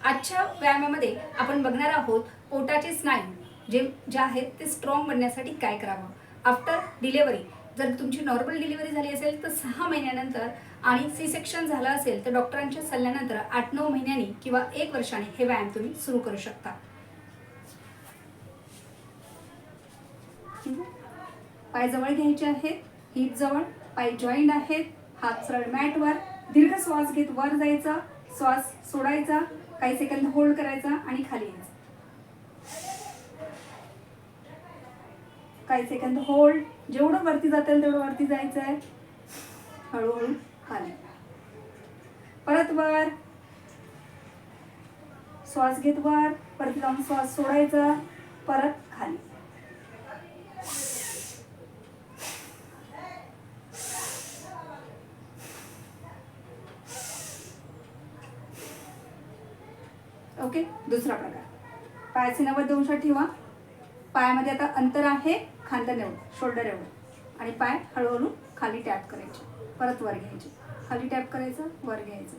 आजच्या व्यायामामध्ये आपण बघणार आहोत पोटाचे स्नायू जे आहेत ते स्ट्रॉंग बनण्यासाठी काय करावं. आफ्टर डिलेवरी, जर तुमची नॉर्मल डिलिव्हरी झाली असेल तर 6 महिन्यानंतर आणि सी सेक्शन झालं असेल तर डॉक्टरांच्या सल्ल्यानंतर 8-9 महिन्यांनी किंवा 1 वर्षाने हे व्यायाम तुम्ही सुरू करू शकता. पाय जवळ घ्यायचे आहेत, हिप जवळ, पाय जॉईंट आहेत, हात सरळ मॅटवर. दीर्घ श्वास घेत वर जायचा, श्वास सोडायचा, काही सेकंद होल्ड करायचा आणि खाली यायचं. काही सेकंद होल्ड. जेवढं वरती जाता येईल तेवढं वरती जायचं आहे. हळूहळू खाली, परत वर. श्वास घेत वर, परत जाऊन श्वास सोडायचा, परत खाली. ओके. दुसरा प्रकार, पायाचे 90 अंशात ठेवा. पायामध्ये आता अंतर आहे खांद्याने एवढं, शोल्डर एवढं, आणि पाय हळूहळू खाली टॅप करायचे, परत वर घ्यायचे, खाली टॅप करायचं, वर घ्यायचं.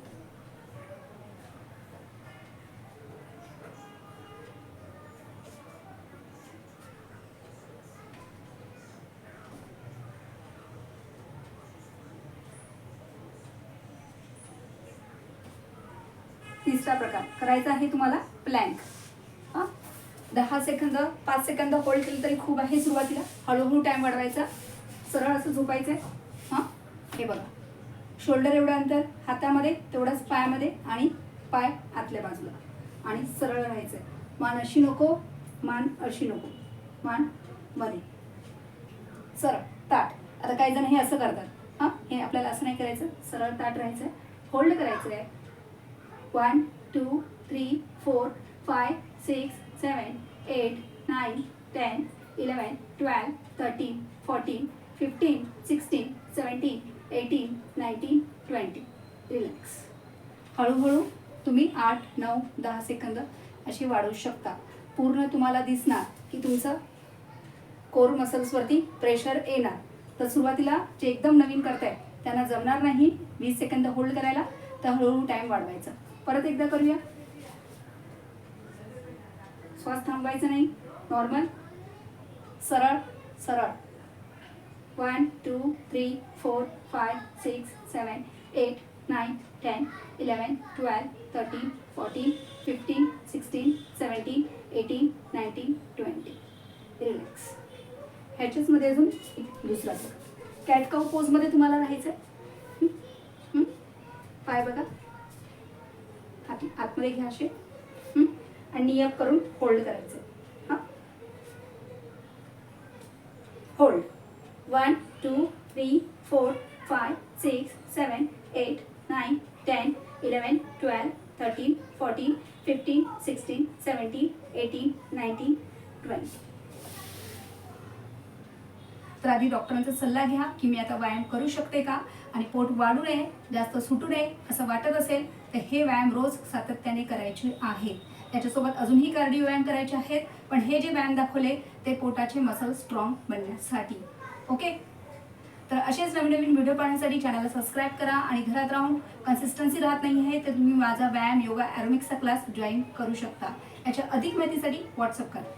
तिसरा प्रकार करायचा आहे तुम्हाला प्लँक. 10 सेकंद, 5 सेकंद होल्ड केलं तरी खूप आहे. सुरुवातीला हळूहळू टाइम वाढवायचा. सरळ असं झोपायचं आहे. हे बघा, शोल्डर एवढं अंतर हातामध्ये, तेवढंच पायामध्ये, आणि पाय आतल्या बाजूला, आणि सरळ राहायचं आहे. मान अशी नको, मान अशी नको, मान मध्ये, सरळ ताट. आता काही जण हे असं करतात. हे आपल्याला असं नाही करायचं, सरळ ताट राहायचं आहे. होल्ड करायचं आहे. 1 2 3 4 5 6 7 8 9 10 11 12 13 14 15 16 17 18 19 20. रिलॅक्स. हळूहळू तुम्ही 8 9 10 सेकंद अशी वाढवू शकता. पूर्ण तुम्हाला दिसणार की तुमचं कोर मसल्सवरती प्रेशर येणार. तर सुरुवातीला जे एकदम नवीन करताय त्यांना जमणार नाही 20 सेकंद होल्ड करायला, तर हळूहळू टाइम वाढवायचा. परत एकदा करूया. श्वास थांबवायचा नाही, नॉर्मल, सरळ सरळ. 1 2 3 4 5 6 7 8 9 10 11 12 13 14 15 16 17 18 19 20. रिलॅक्स. ह्याच्याचमध्ये अजून दुसरा कॅट काऊ पोजमध्ये तुम्हाला राहायचं आहे. पाय बघा, आतमध्ये घ्या असे, आणि नियप करून होल्ड करायचं. होल्ड. 1 2 3 4 5 6 7 8 9 10 11 12 13 14 15 16 17 18 19 20. तर आधी डॉक्टरांचा सल्ला घ्या की मी आता व्यायाम करू शकते का, आणि पोट वाढू नये, जास्त सुटू नये असं वाटत असेल तर हे व्यायाम रोज सातत्याने करायचे आहेत. त्याच्यासोबत अजूनही कार्डिओ व्यायाम करायचे आहेत, पण हे जे व्यायाम दाखवले ते पोटाचे मसल स्ट्रॉंग बनण्यासाठी. ओके. तर असेच नवीन नवीन व्हिडिओ पाहण्यासाठी चॅनलला सबस्क्राईब करा, आणि घरात राहून कन्सिस्टन्सी राहत नाही आहे तर तुम्ही माझा व्यायाम, योगा, ॲरोबिक्सचा क्लास जॉईन करू शकता. याच्या अधिक माहितीसाठी व्हॉट्सअप करा.